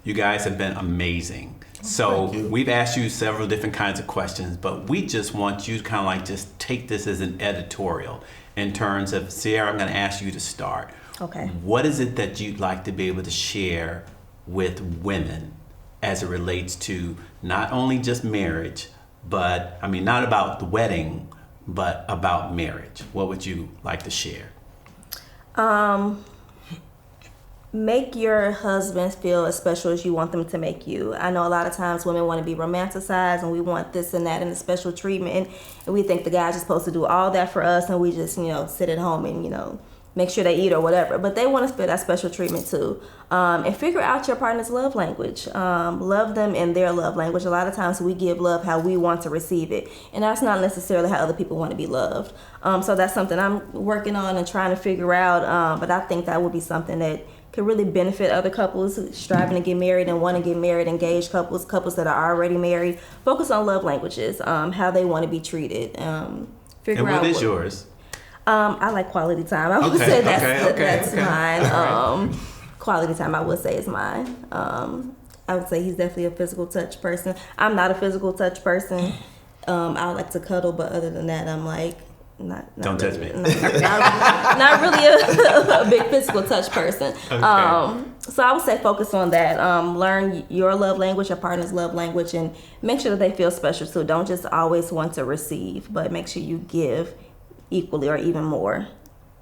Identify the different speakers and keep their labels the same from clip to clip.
Speaker 1: You guys have been amazing. So we've asked you several different kinds of questions, but we just want you to kind of like just take this as an editorial in terms of, Ciara, I'm going to ask you to start.
Speaker 2: Okay.
Speaker 1: What is it that you'd like to be able to share with women as it relates to not only just marriage, but, I mean, not about the wedding, but about marriage? What would you like to share?
Speaker 2: Make your husbands feel as special as you want them to make you. I know a lot of times women want to be romanticized and we want this and that and a special treatment, and we think the guy's just supposed to do all that for us, and we just, sit at home and, make sure they eat or whatever. But they want to feel that special treatment too. And figure out your partner's love language. Love them in their love language. A lot of times we give love how we want to receive it, and that's not necessarily how other people want to be loved. So that's something I'm working on and trying to figure out. But I think that would be something that could really benefit other couples striving to get married and want to get married, engaged couples that are already married. Focus on love languages, how they want to be treated.
Speaker 1: Figure out what is yours?
Speaker 2: I like quality time. I would say that's mine. Quality time, I would say, is mine. I would say he's definitely a physical touch person. I'm not a physical touch person. I like to cuddle, but other than that, I'm like, not
Speaker 1: don't
Speaker 2: really,
Speaker 1: touch me.
Speaker 2: Not really a big physical touch person.
Speaker 1: Okay.
Speaker 2: So I would say focus on that. Learn your love language, your partner's love language, and make sure that they feel special too. Don't just always want to receive, but make sure you give equally or even more.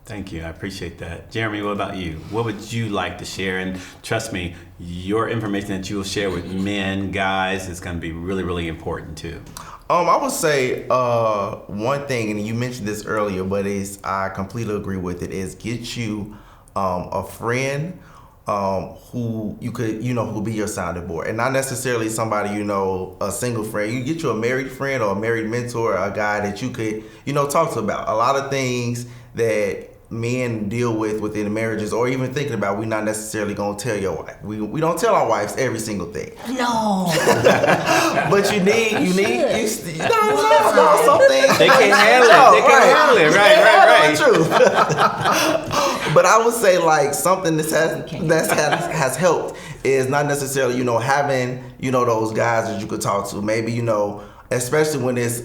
Speaker 1: Thank you. I appreciate that. Jeremy, what about you? What would you like to share? And trust me, your information that you will share with men, guys, is going to be really, really important too.
Speaker 3: I would say one thing, and you mentioned this earlier, but I completely agree with it, is get you a friend who you could, who be your sounding board, and not necessarily somebody, a single friend. You get you a married friend or a married mentor, a guy that you could, talk to about a lot of things that men deal with within marriages, or even thinking about. We're not necessarily gonna tell your wife. We don't tell our wives every single thing.
Speaker 2: No.
Speaker 3: But you need some things.
Speaker 1: They can't handle it. They can't handle it. Right.
Speaker 3: True. But I would say like something that has helped is not necessarily having those guys that you could talk to. Maybe especially when it's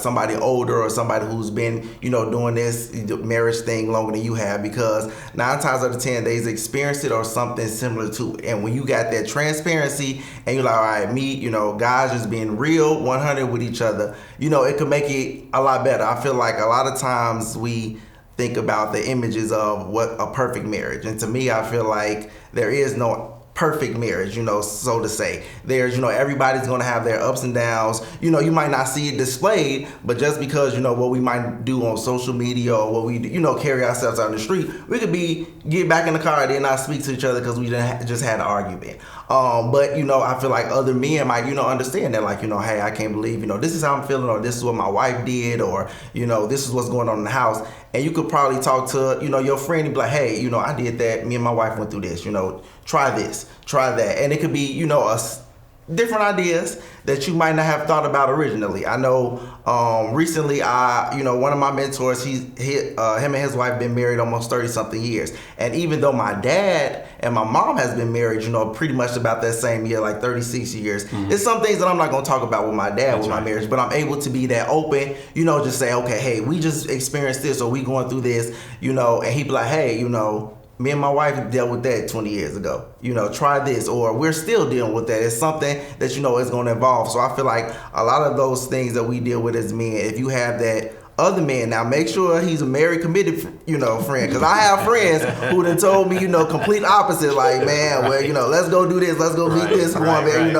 Speaker 3: somebody older or somebody who's been, doing this marriage thing longer than you have, because 9 times out of 10 they've experienced it or something similar to it. And when you got that transparency and you're like, all right, guys just being real 100 with each other, it could make it a lot better. I feel like a lot of times we think about the images of what a perfect marriage. And to me, I feel like there is no perfect marriage, so to say. There's, everybody's going to have their ups and downs. You might not see it displayed, but just because, what we might do on social media or what we, carry ourselves out in the street, we could get back in the car and then not speak to each other because we just had an argument. But, I feel like other men might, understand that, like, hey, I can't believe, this is how I'm feeling, or this is what my wife did, or, this is what's going on in the house. And you could probably talk to, your friend and be like, hey, I did that. Me and my wife went through this, try this, try that. And it could be, different ideas that you might not have thought about originally. I know recently, one of my mentors, him and his wife been married almost 30 something years. And even though my dad and my mom has been married, pretty much about that same year, like 36 years, it's some things that I'm not going to talk about with my dad with my marriage, but I'm able to be that open, just say, okay, hey, we just experienced this, or we going through this, and he'd be like, hey, me and my wife dealt with that 20 years ago. Try this, or we're still dealing with that. It's something that, is going to evolve. So I feel like a lot of those things that we deal with as men, if you have that other man, now make sure he's a married, committed, friend. Because I have friends who done told me, complete opposite. Like, man, well, let's go do this. Let's go meet this woman,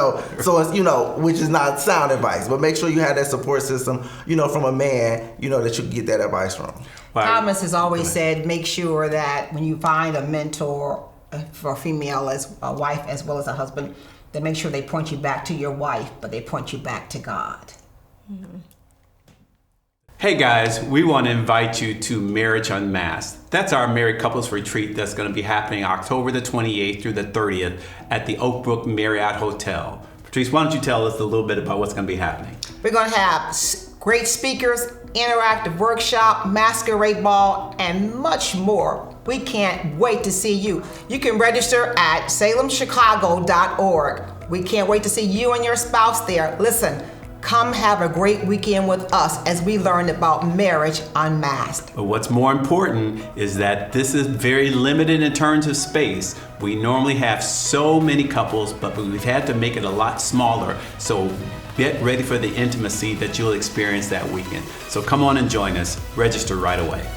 Speaker 3: So it's, which is not sound advice. But make sure you have that support system, from a man, that you can get that advice from.
Speaker 4: Thomas has always said, make sure that when you find a mentor for a female, as a wife as well as a husband, that make sure they point you back to your wife, but they point you back to God.
Speaker 2: Mm-hmm.
Speaker 1: Hey guys, we want to invite you to Marriage Unmasked. That's our married couples retreat that's going to be happening October the 28th through the 30th at the Oak Brook Marriott Hotel. Patrice, why don't you tell us a little bit about what's going to be happening?
Speaker 4: We're going to have great speakers, interactive workshop, masquerade ball, and much more. We can't wait to see you. You can register at salemchicago.org. We can't wait to see you and your spouse there. Listen, come have a great weekend with us as we learn about marriage unmasked.
Speaker 1: But what's more important is that this is very limited in terms of space. We normally have so many couples, but we've had to make it a lot smaller. So get ready for the intimacy that you'll experience that weekend. So come on and join us. Register right away.